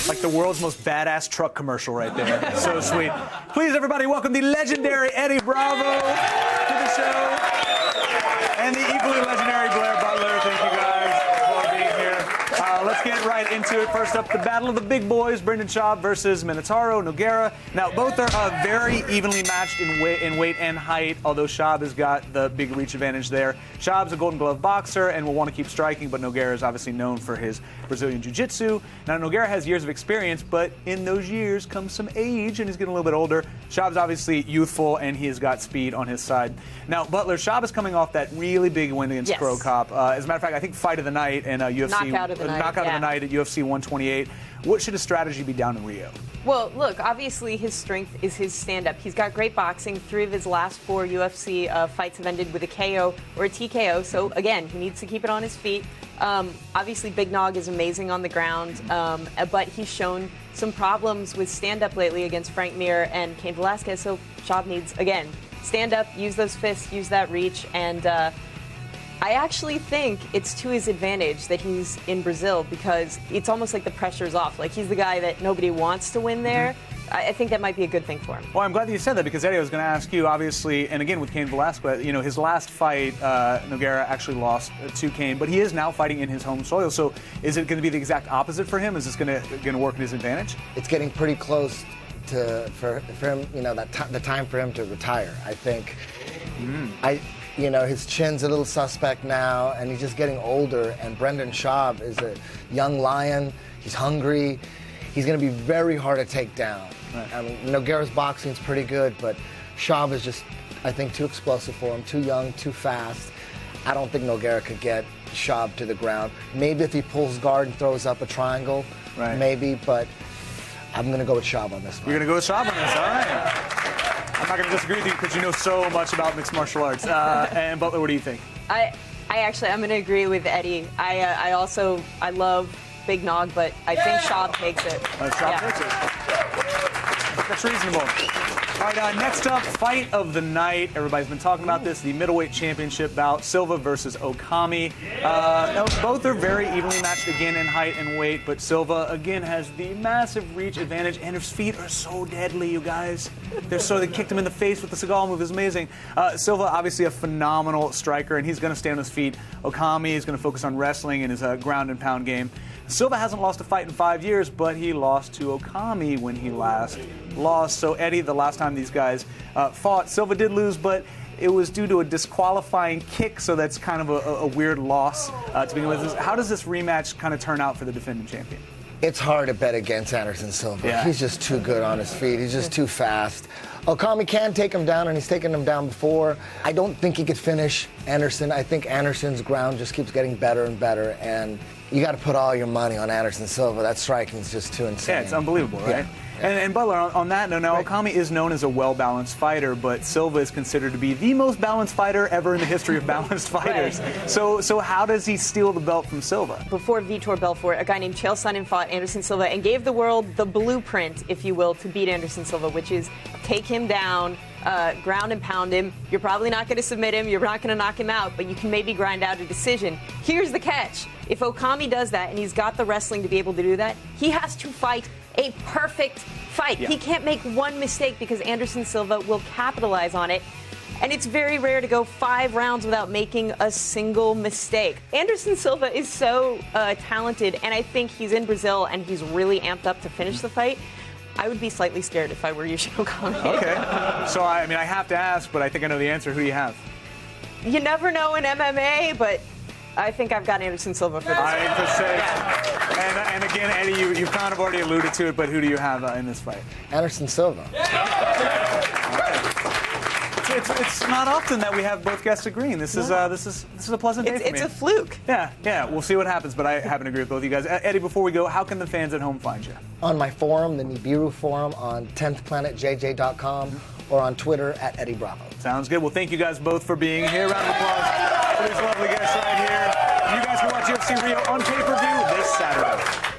Like the world's most badass truck commercial right there. So sweet. Please, everybody, welcome the legendary Eddie Bravo to the show. And the equally legendary Blair Butler. Thank you guys for being here. Let's get right into it. First up, the battle of the big boys, Brendan Schaub versus Minotauro Nogueira. Now, both are very evenly matched in weight and height, although Schaub has got the big reach advantage there. Schaub's a Golden Glove boxer and will want to keep striking, but Nogueira is obviously known for his Brazilian Jiu-Jitsu. Now, Nogueira has years of experience, but in those years comes some age, and he's getting a little bit older. Schaub's obviously youthful, and he has got speed on his side. Now, Butler, Schaub is coming off that really big win against Cro Cop. As a matter of fact, I think fight of the night in UFC. Knockout of the night. Knockout of the night at UFC 128. What should his strategy be down in Rio? Well, look, obviously his strength is his stand-up. He's got great boxing. 3 of his last 4 UFC fights have ended with a KO or a TKO. So, again, he needs to keep it on his feet. Obviously, Big Nog is amazing on the ground, but he's shown some problems with stand-up lately against Frank Mir and Cain Velasquez. So Schaub needs, again, stand up, use those fists, use that reach, and I actually think it's to his advantage that he's in Brazil because it's almost like the pressure's off. Like, he's the guy that nobody wants to win there. I think that might be a good thing for him. Well, I'm glad that you said that because, Eddie, I was going to ask you, obviously, and again with Cain Velasquez, you know, his last fight, Nogueira actually lost to Cain, but he is now fighting in his home soil. So is it going to be the exact opposite for him? Is this going to work in his advantage? It's getting pretty close for him, you know, the time for him to retire, I think. You know, his chin's a little suspect now, and he's just getting older. And Brendan Schaub is a young lion. He's hungry. He's going to be very hard to take down. Right. I mean, Nogueira's boxing is pretty good, but Schaub is just, I think, too explosive for him, too young, too fast. I don't think Nogueira could get Schaub to the ground. Maybe if he pulls guard and throws up a triangle, maybe, but I'm going to go with Schaub on this one. You're going to go with Schaub on this, all right. I'm not going to disagree with you because you know so much about mixed martial arts. And Butler, what do you think? I'm going to agree with Eddie. I love Big Nog, but I think Schaub takes it. Schaub takes it. That's reasonable. All right, next up, fight of the night. Everybody's been talking about this, the middleweight championship bout, Silva versus Okami. Now, both are very evenly matched again in height and weight, but Silva, again, has the massive reach advantage, and his feet are so deadly, you guys. They kicked him in the face with the Seagal move. It's amazing. Silva, obviously a phenomenal striker, and he's going to stay on his feet. Okami is going to focus on wrestling and his ground and pound game. Silva hasn't lost a fight in 5 years, but he lost to Okami when he last lost. So, Eddie, the last time these guys fought, Silva did lose, but it was due to a disqualifying kick, so that's kind of a weird loss to begin with. How does this rematch kind of turn out for the defending champion? It's hard to bet against Anderson Silva. Yeah. He's just too good on his feet. He's just too fast. Okami can take him down, and he's taken him down before. I don't think he could finish Anderson. I think Anderson's ground just keeps getting better and better, and you got to put all your money on Anderson Silva. That striking is just too insane. Yeah, it's unbelievable, right? Yeah. And Butler, on that note, now Okami is known as a well-balanced fighter, but Silva is considered to be the most balanced fighter ever in the history of balanced fighters. So how does he steal the belt from Silva? Before Vitor Belfort, a guy named Chael Sonnen fought Anderson Silva and gave the world the blueprint, if you will, to beat Anderson Silva, which is take him down, ground and pound him. You're probably not going to submit him. You're not going to knock him out, but you can maybe grind out a decision. Here's the catch. If Okami does that, and he's got the wrestling to be able to do that, he has to fight a perfect fight. Yeah. He can't make one mistake because Anderson Silva will capitalize on it. And it's very rare to go 5 rounds without making a single mistake. Anderson Silva is so talented, and I think he's in Brazil and he's really amped up to finish the fight. I would be slightly scared if I were Yushin Okami. Okay. So, I mean, I have to ask, but I think I know the answer. Who do you have? You never know in MMA, but I think I've got Anderson Silva for this one. I could say. And again, Eddie, you've kind of already alluded to it, but who do you have in this fight? Anderson Silva. It's not often that we have both guests agreeing. This is a pleasant day for me. It's a fluke. Yeah. We'll see what happens, but I happen to agree with both of you guys. Eddie, before we go, how can the fans at home find you? On my forum, the Nibiru forum, on 10thplanetjj.com, or on Twitter at Eddie Bravo. Sounds good. Well, thank you guys both for being here. Round of applause for these lovely guests right here. You guys can watch UFC Rio on pay-per-view this Saturday.